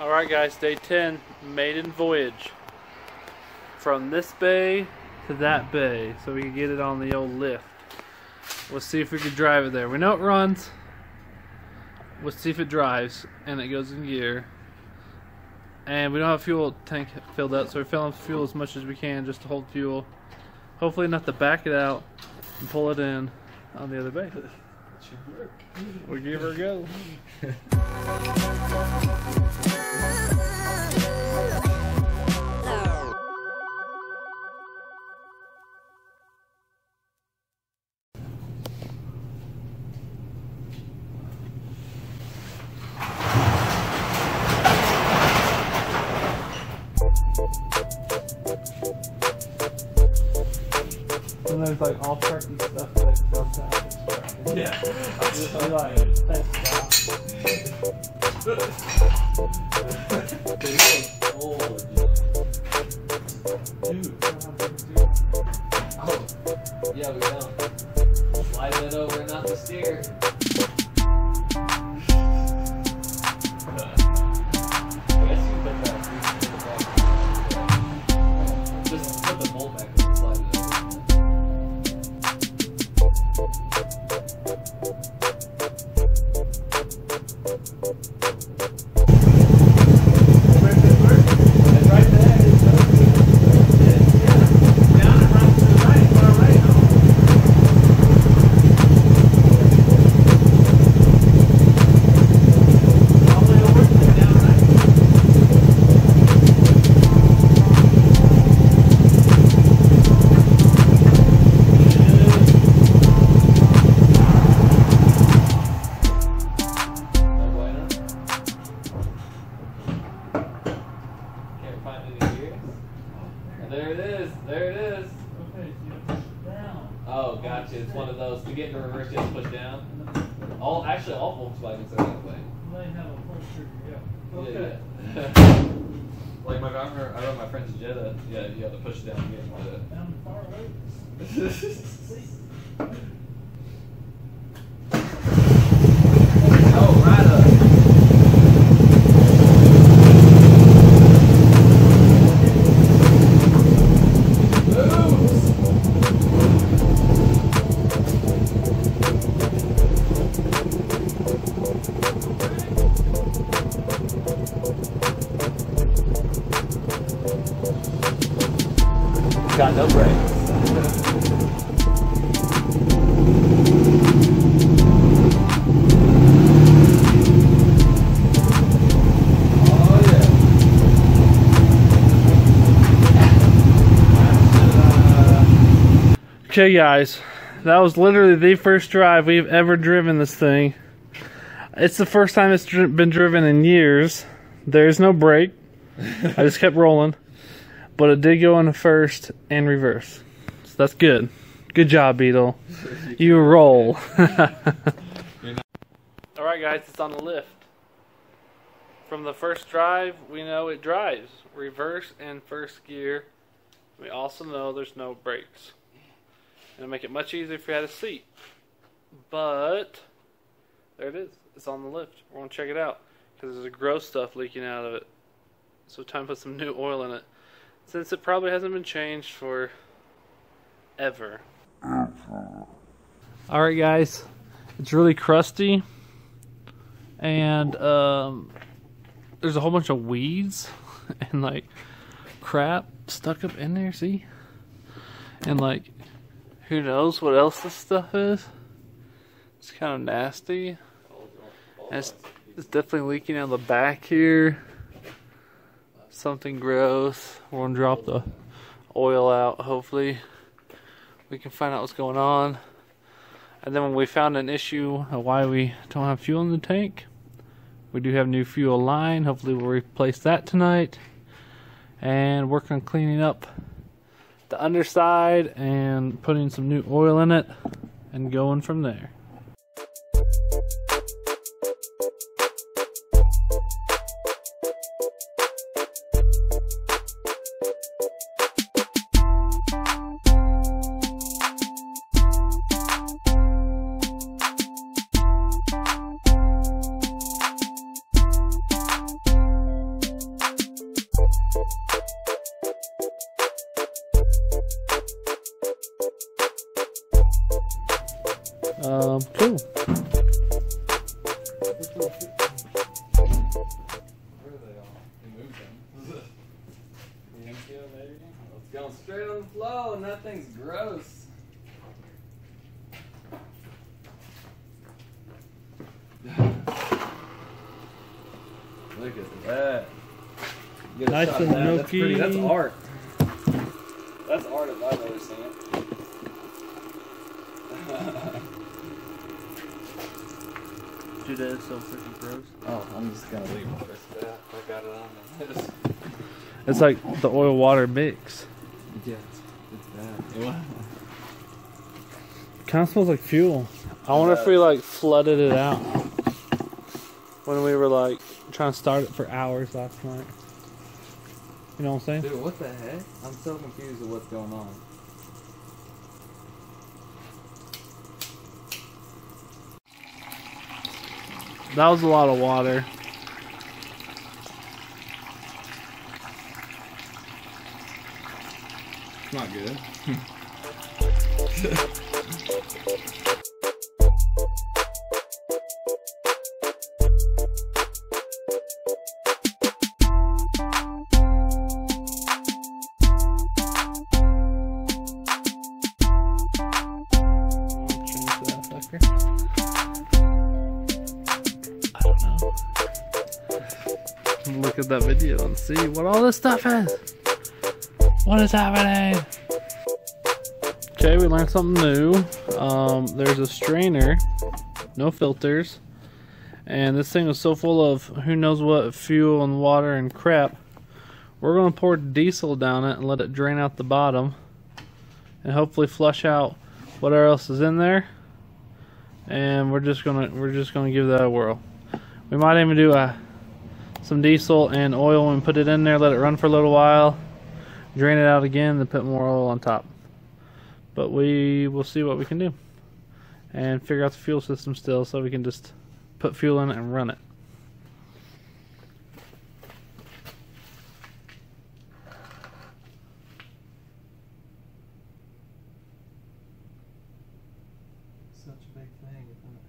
Alright guys, day 10, maiden voyage. From this bay to that bay, so we can get it on the old lift. We'll see if we can drive it there. We know it runs. We'll see if it drives and it goes in gear. And we don't have a fuel tank filled up, so we're filling fuel as much as we can just to hold fuel. Hopefully enough to back it out and pull it in on the other bay. We'll give her a go. And there's like all turkey stuff that goes down. Yeah. I like it. Thanks, Oh, yeah, we know. Slide that over, not the steer. I guess you put that back. Just put the bolt back and slide it over. There it is. Okay, so you push it down. Oh, gotcha. It's one of those. To get into reverse, you have to push down. Actually, all Volkswagens are that way. They have a push trigger, yeah. Okay. Yeah. Like I run my friend's Jetta. Yeah, you have to push down to get into it. Down far away. Oh, right up. Got no brakes. Oh yeah. Okay guys, that was literally the first drive we've ever driven this thing. It's the first time it's been driven in years. There's no brake. I just kept rolling. But it did go into first and reverse. So that's good. Good job, Beetle. You roll. Alright guys, it's on the lift. From the first drive, we know it drives. Reverse and first gear. We also know there's no brakes. It'll make it much easier if you had a seat. But, there it is. It's on the lift. We're going to check it out. Because there's gross stuff leaking out of it. So time to put some new oil in it. Since it probably hasn't been changed for ever. Alright guys, it's really crusty and there's a whole bunch of weeds and like crap stuck up in there, see? And like, who knows what else this stuff is? It's kind of nasty. And it's definitely leaking out the back here. Something gross. We're gonna drop the oil out. Hopefully we can find out what's going on. And then when we found an issue of why we don't have fuel in the tank, we do have new fuel line. Hopefully we'll replace that tonight and work on cleaning up the underside and putting some new oil in it and going from there. Cool. Where are they all? They moved them. It's going straight on the flow, and that thing's gross. Look at that. Get a Nice shot and of that. That's milky. pretty. That's art. That's art if I've ever seen it. Dude, that is so freaking gross. Oh, I'm just gonna leave it with that. I got it on me. It's like the oil water mix. Yeah, it's bad. Kind of smells like fuel. I wonder if we like flooded it out when we were like trying to start it for hours last night. You know what I'm saying? Dude, what the heck? I'm so confused with what's going on. That was a lot of water. It's not good. Look at that video and see what all this stuff is. What is happening? Okay, we learned something new. There's a strainer, no filters, and this thing was so full of who knows what fuel and water and crap. We're gonna pour diesel down it and let it drain out the bottom, and hopefully flush out whatever else is in there. And we're just gonna give that a whirl. We might even do some diesel and oil and put it in there, let it run for a little while, drain it out again, then put more oil on top. But we will see what we can do and figure out the fuel system still, so we can just put fuel in it and run it. Such a big thing, isn't it?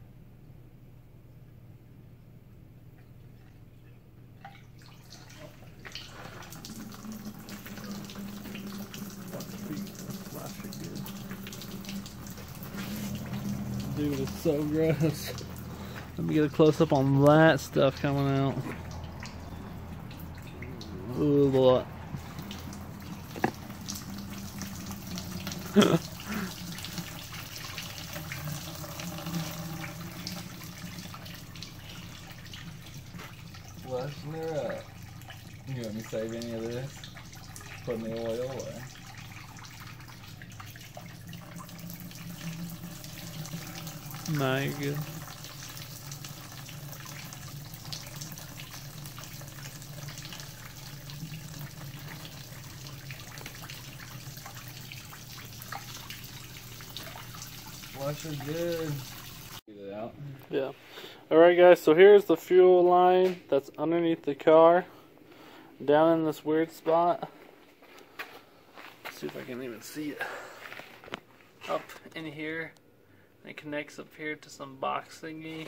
Dude, it's so gross. Let me get a close up on that stuff coming out. Ooh, boy. Flushing her up. You want me to save any of this? Put in the oil away. Nah, you're good. Flush her good. Get it out. Yeah. Alright guys, so here's the fuel line that's underneath the car. Down in this weird spot. Let's see if I can even see it. Up in here. It connects up here to some box thingy.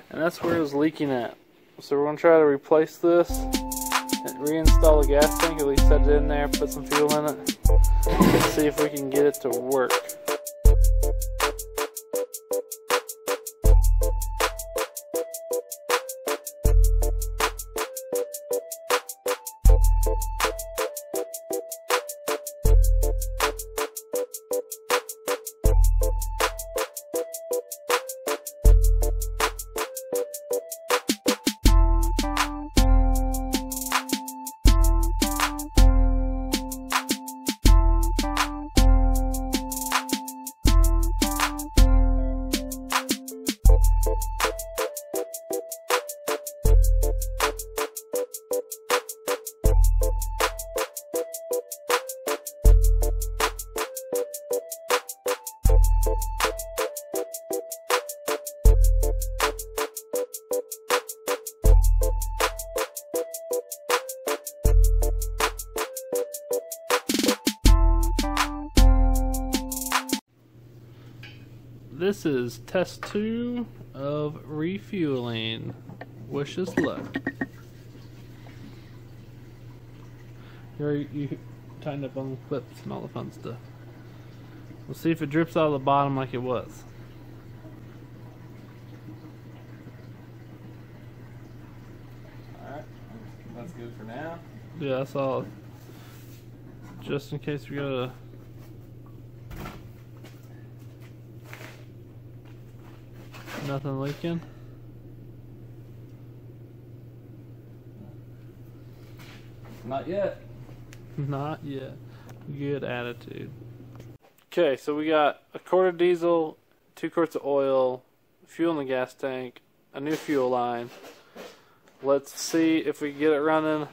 And that's where it was leaking at. So we're going to try to replace this. And reinstall the gas tank, at least set it in there, put some fuel in it. And see if we can get it to work. this is test 2 of refueling. Wish us luck. You tightened up on the clips and all the fun stuff. We'll see if it drips out of the bottom like it was. Alright, that's good for now. Yeah, that's all. Just in case we gotta. Nothing leaking. Not yet. Not yet. Good attitude. Okay, so we got a quart of diesel, 2 quarts of oil, fuel in the gas tank, a new fuel line. Let's see if we can get it running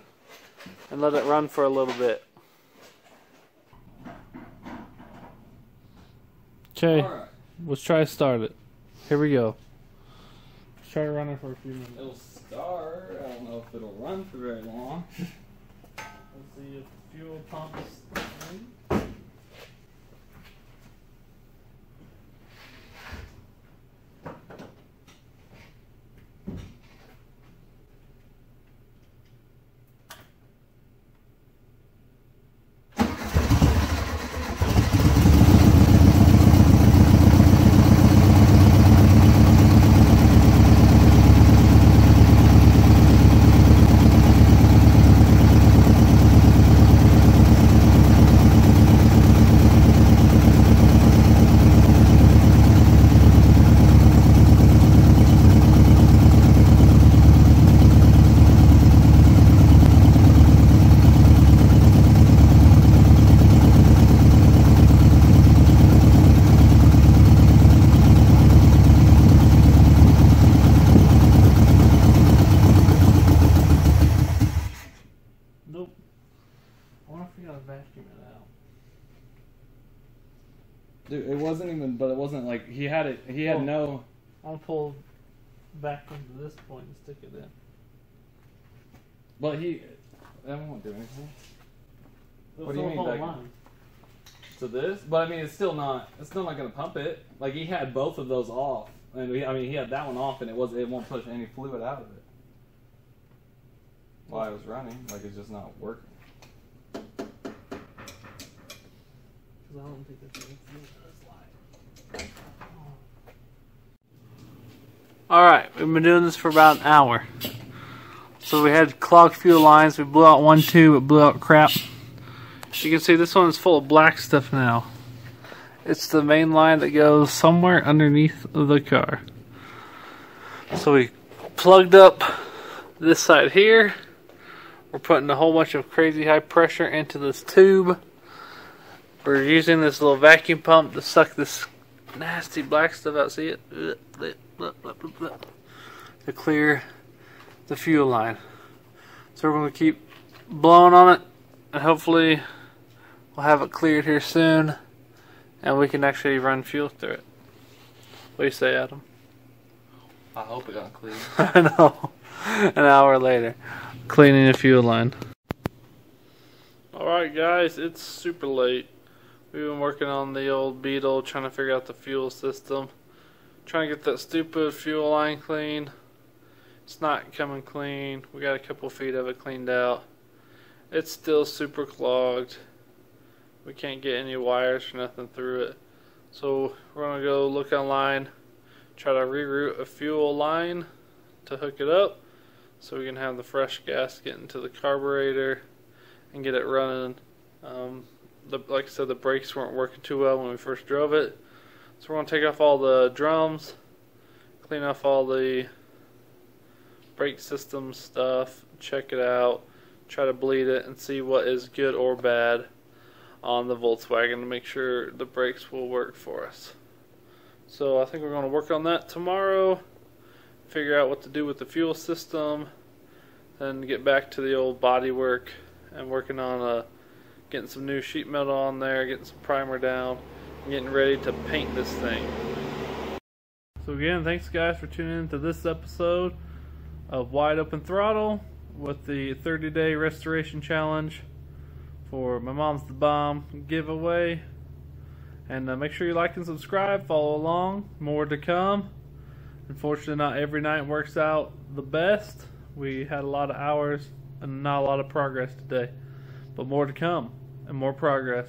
and let it run for a little bit. Okay, Alright. let's try to start it. Here we go. Let's try running for a few minutes. It'll start. I don't know if it'll run for very long. Let's see if the fuel pump is starting. Nope. I wonder if we gotta vacuum it out. Dude, it wasn't even, but it wasn't like, he had it, he had no... I'll pull vacuum to this point and stick it in. But that won't do anything. What do you Fill mean the whole vacuum? line. To this? But I mean, it's still not gonna pump it. Like, he had both of those off. And he had that one off and it won't push any fluid out of it. While I was running, like it's just not working. Because I don't think there's any fluid in this line. Alright, we've been doing this for about an hour. So we had clogged fuel lines, we blew out one tube, it blew out crap. You can see this one is full of black stuff now. It's the main line that goes somewhere underneath the car. So we plugged up this side here. We're putting a whole bunch of crazy high pressure into this tube. We're using this little vacuum pump to suck this nasty black stuff out. See it? To clear the fuel line. So we're going to keep blowing on it and hopefully we'll have it cleared here soon and we can actually run fuel through it. What do you say, Adam? I hope it got cleared. I know. An hour later, cleaning the fuel line. Alright guys, it's super late. We've been working on the old Beetle, trying to figure out the fuel system. Trying to get that stupid fuel line clean. It's not coming clean. We got a couple feet of it cleaned out. It's still super clogged. We can't get any wires or nothing through it. So we're going to go look online, try to reroute a fuel line to hook it up so we can have the fresh gas get into the carburetor and get it running. Like I said, the brakes weren't working too well when we first drove it. So we're going to take off all the drums, clean off all the brake system stuff, check it out, try to bleed it and see what is good or bad on the Volkswagen to make sure the brakes will work for us. So I think we're going to work on that tomorrow, figure out what to do with the fuel system, then get back to the old body work and working on getting some new sheet metal on there, getting some primer down, and getting ready to paint this thing. So again, thanks guys for tuning in to this episode of Wide Open Throttle with the 30-day restoration challenge for My Mom's the Bomb giveaway. And make sure you like and subscribe. Follow along. More to come. Unfortunately, not every night works out the best. We had a lot of hours and not a lot of progress today. But more to come and more progress.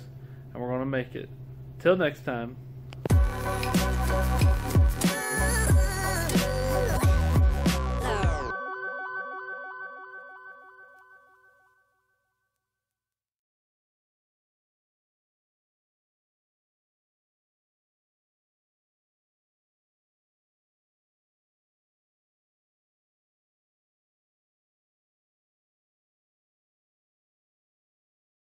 And we're going to make it. Till next time.